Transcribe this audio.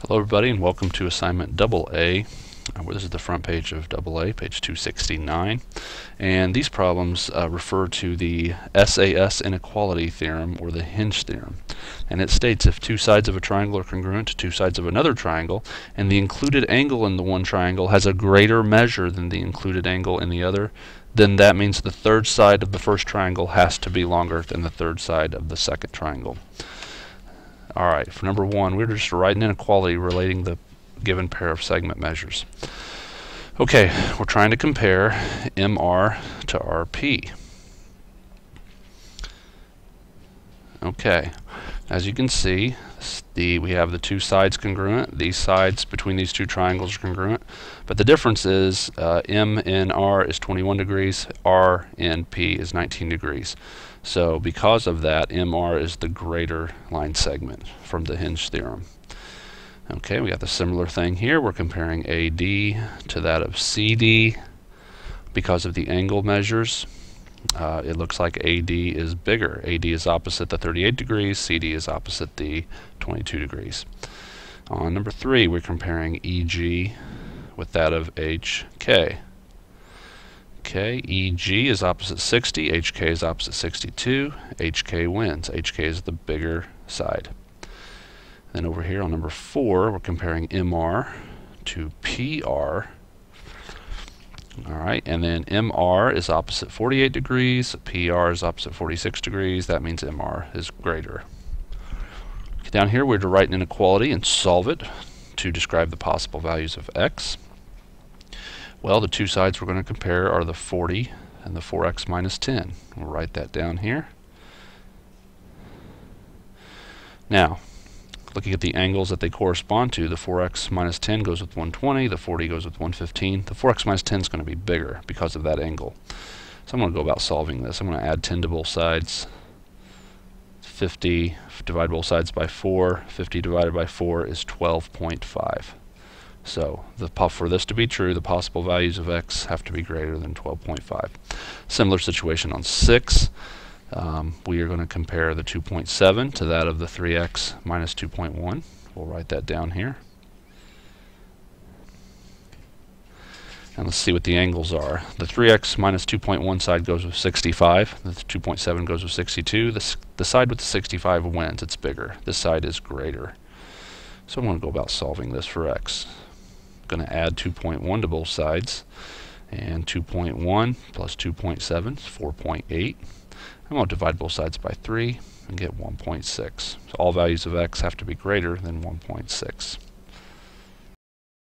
Hello everybody and welcome to assignment AA. This is the front page of AA, page 269. And these problems refer to the SAS inequality theorem or the hinge theorem. And it states if two sides of a triangle are congruent to two sides of another triangle and the included angle in the one triangle has a greater measure than the included angle in the other, then that means the third side of the first triangle has to be longer than the third side of the second triangle. Alright, for number one, we're just writing an inequality relating the given pair of segment measures. Okay, we're trying to compare MR to RP. Okay, as you can see, we have the two sides congruent. These sides between these two triangles are congruent. But the difference is M in R is 21 degrees, R in P is 19 degrees. So because of that, MR is the greater line segment from the hinge theorem. Okay, we got the similar thing here. We're comparing AD to that of CD. Because of the angle measures, it looks like AD is bigger. AD is opposite the 38 degrees, CD is opposite the 22 degrees. On number three, we're comparing EG with that of HK. Okay, EG is opposite 60, HK is opposite 62, HK wins. HK is the bigger side. Then over here on number four, we're comparing MR to PR. Alright, and then MR is opposite 48 degrees, PR is opposite 46 degrees, that means MR is greater. Down here we're to write an inequality and solve it to describe the possible values of x. Well, the two sides we're going to compare are the 40 and the 4x minus 10. We'll write that down here. Now, looking at the angles that they correspond to, the 4x minus 10 goes with 120, the 40 goes with 115. The 4x minus 10 is going to be bigger because of that angle. So I'm going to go about solving this. I'm going to add 10 to both sides. 50, divide both sides by 4. 50 divided by 4 is 12.5. So for this to be true, the possible values of x have to be greater than 12.5. Similar situation on 6. We are going to compare the 2.7 to that of the 3x minus 2.1. We'll write that down here. And let's see what the angles are. The 3x minus 2.1 side goes with 65. The 2.7 goes with 62. The side with the 65 wins. It's bigger. This side is greater. So I'm going to go about solving this for x. I'm going to add 2.1 to both sides. And 2.1 plus 2.7 is 4.8. I'm going to divide both sides by 3 and get 1.6. So all values of x have to be greater than 1.6.